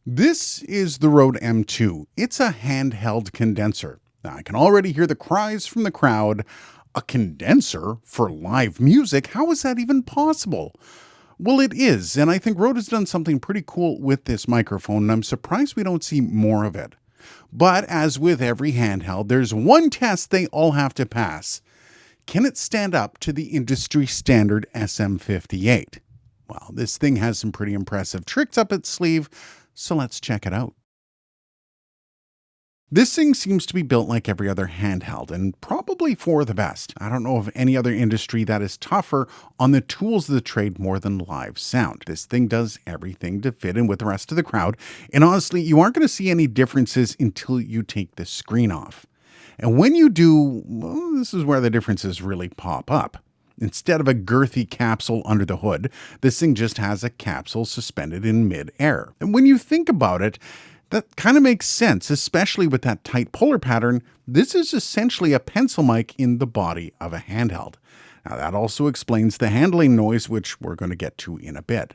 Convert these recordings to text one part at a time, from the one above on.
This is the Rode M2. It's a handheld condenser. Now, I can already hear the cries from the crowd. A condenser for live music? How is that even possible? Well, it is, and I think Rode has done something pretty cool with this microphone, and I'm surprised we don't see more of it. But as with every handheld, there's one test they all have to pass. Can it stand up to the industry standard SM58? Well, this thing has some pretty impressive tricks up its sleeve, so let's check it out. This thing seems to be built like every other handheld, and probably for the best. I don't know of any other industry that is tougher on the tools of the trade more than live sound. This thing does everything to fit in with the rest of the crowd, and honestly, you aren't going to see any differences until you take the screen off. And when you do, well, this is where the differences really pop up. Instead of a girthy capsule under the hood, this thing just has a capsule suspended in mid-air. And when you think about it, that kind of makes sense, especially with that tight polar pattern. This is essentially a pencil mic in the body of a handheld. Now, that also explains the handling noise, which we're going to get to in a bit.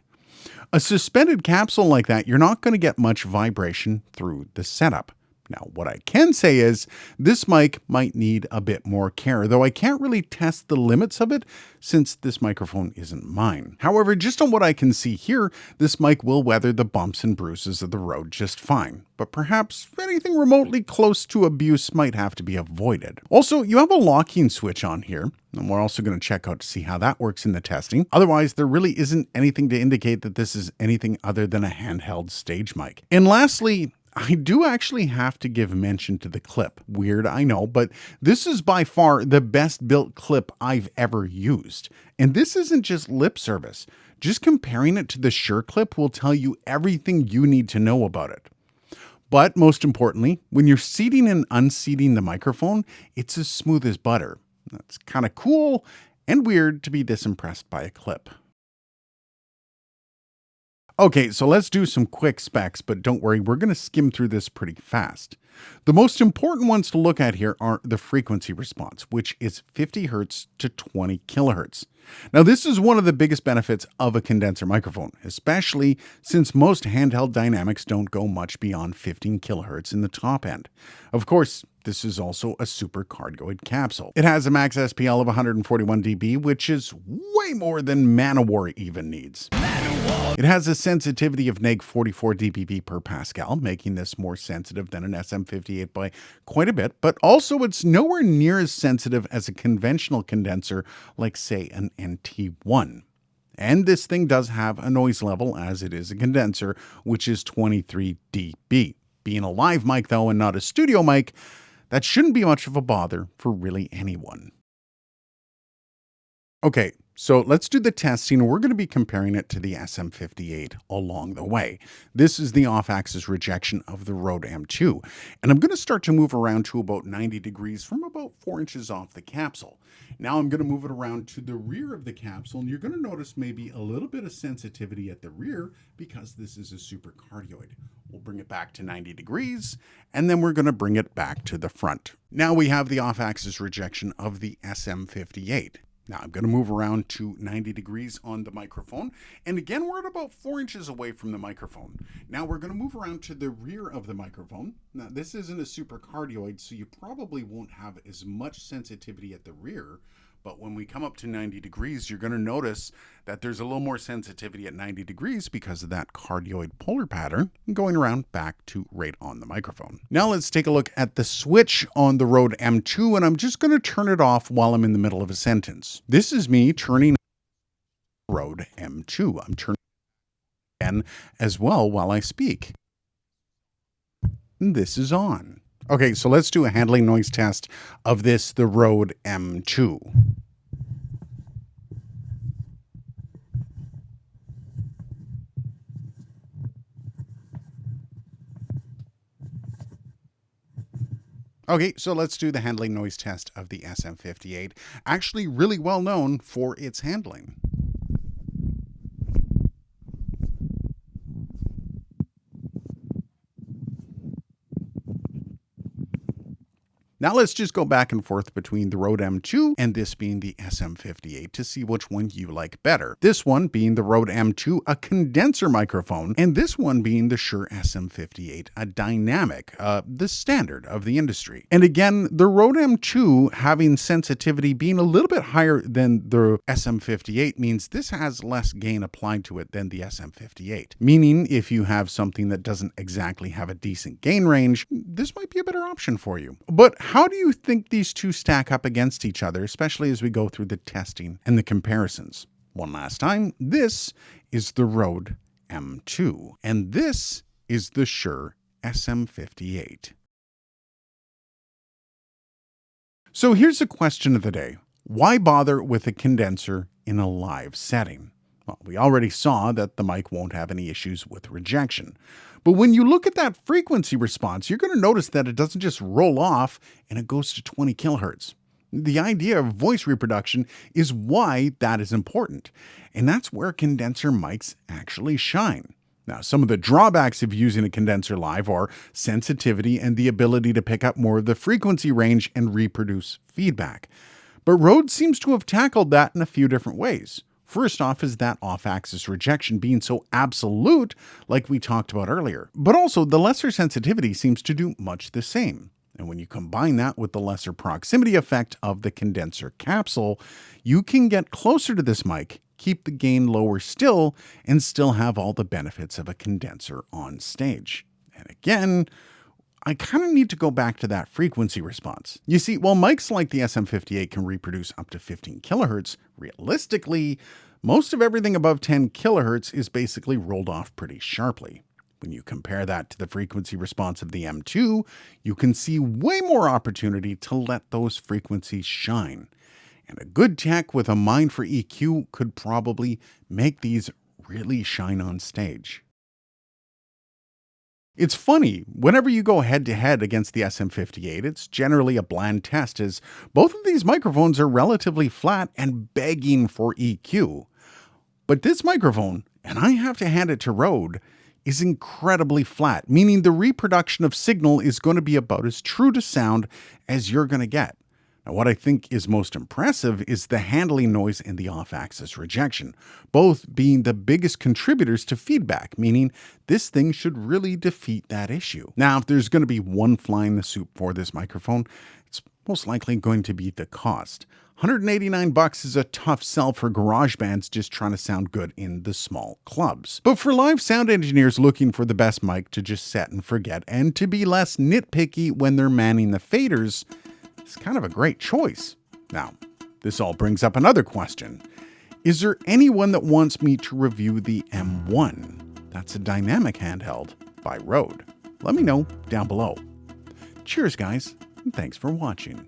A suspended capsule like that, you're not going to get much vibration through the setup. Now, what I can say is this mic might need a bit more care, though I can't really test the limits of it since this microphone isn't mine. However, just on what I can see here, this mic will weather the bumps and bruises of the road just fine, but perhaps anything remotely close to abuse might have to be avoided. Also, you have a locking switch on here, and we're also going to check out to see how that works in the testing. Otherwise, there really isn't anything to indicate that this is anything other than a handheld stage mic. And lastly, I do actually have to give mention to the clip. Weird, I know, but this is by far the best built clip I've ever used. And this isn't just lip service. Just comparing it to the Shure clip will tell you everything you need to know about it. But most importantly, when you're seating and unseating the microphone, it's as smooth as butter. That's kind of cool and weird to be this impressed by a clip. Okay, so let's do some quick specs, but don't worry, we're going to skim through this pretty fast. The most important ones to look at here are the frequency response, which is 50 Hz to 20 kHz. Now, this is one of the biggest benefits of a condenser microphone, especially since most handheld dynamics don't go much beyond 15 kHz in the top end. Of course, this is also a supercardioid capsule. It has a max SPL of 141 dB, which is way more than Manowar even needs. It has a sensitivity of neg 44 dBV per Pascal, making this more sensitive than an SM58 by quite a bit, but also it's nowhere near as sensitive as a conventional condenser like, say, an NT1. And this thing does have a noise level, as it is a condenser, which is 23 dB. Being a live mic, though, and not a studio mic, that shouldn't be much of a bother for really anyone. Okay, so let's do the testing. We're going to be comparing it to the SM58 along the way. This is the off-axis rejection of the Rode M2. And I'm going to start to move around to about 90 degrees from about 4 inches off the capsule. Now I'm going to move it around to the rear of the capsule, and you're going to notice maybe a little bit of sensitivity at the rear because this is a supercardioid. We'll bring it back to 90 degrees, and then we're going to bring it back to the front. Now we have the off-axis rejection of the SM58. Now I'm going to move around to 90 degrees on the microphone. And again, we're at about 4 inches away from the microphone. Now we're going to move around to the rear of the microphone. Now this isn't a supercardioid, so you probably won't have as much sensitivity at the rear. But when we come up to 90 degrees, you're going to notice that there's a little more sensitivity at 90 degrees because of that cardioid polar pattern going around back to right on the microphone. Now let's take a look at the switch on the Rode M2, and I'm just going to turn it off while I'm in the middle of a sentence. This is me turning Rode M2. I'm turning it again as well while I speak. And this is on. Okay, so let's do a handling noise test of this, the Rode M2. Okay, so let's do the handling noise test of the SM58, actually really well known for its handling. Now let's just go back and forth between the Rode M2 and this being the SM58 to see which one you like better. This one being the Rode M2, a condenser microphone, and this one being the Shure SM58, a dynamic, the standard of the industry. And again, the Rode M2 having sensitivity being a little bit higher than the SM58 means this has less gain applied to it than the SM58. Meaning if you have something that doesn't exactly have a decent gain range, this might be a better option for you. But how do you think these two stack up against each other, especially as we go through the testing and the comparisons? One last time, this is the Rode M2, and this is the Shure SM58. So here's the question of the day. Why bother with a condenser in a live setting? Well, we already saw that the mic won't have any issues with rejection. But when you look at that frequency response, you're going to notice that it doesn't just roll off and it goes to 20 kilohertz. The idea of voice reproduction is why that is important. And that's where condenser mics actually shine. Now, some of the drawbacks of using a condenser live are sensitivity and the ability to pick up more of the frequency range and reproduce feedback. But Rode seems to have tackled that in a few different ways. First off is that off-axis rejection being so absolute, like we talked about earlier. But also, the lesser sensitivity seems to do much the same. And when you combine that with the lesser proximity effect of the condenser capsule, you can get closer to this mic, keep the gain lower still, and still have all the benefits of a condenser on stage. And again, I kind of need to go back to that frequency response. You see, while mics like the SM58 can reproduce up to 15 kilohertz, realistically, most of everything above 10 kilohertz is basically rolled off pretty sharply. When you compare that to the frequency response of the M2, you can see way more opportunity to let those frequencies shine. And a good tech with a mind for EQ could probably make these really shine on stage. It's funny, whenever you go head-to-head against the SM58, it's generally a bland test as both of these microphones are relatively flat and begging for EQ. But this microphone, and I have to hand it to Rode, is incredibly flat, meaning the reproduction of signal is going to be about as true to sound as you're going to get. Now, what I think is most impressive is the handling noise and the off-axis rejection, both being the biggest contributors to feedback, meaning this thing should really defeat that issue. Now, if there's going to be one fly in the soup for this microphone, it's most likely going to be the cost. $189 is a tough sell for garage bands just trying to sound good in the small clubs. But for live sound engineers looking for the best mic to just set and forget and to be less nitpicky when they're manning the faders, it's kind of a great choice. Now, this all brings up another question. Is there anyone that wants me to review the M1? That's a dynamic handheld by Rode. Let me know down below. Cheers, guys, and thanks for watching.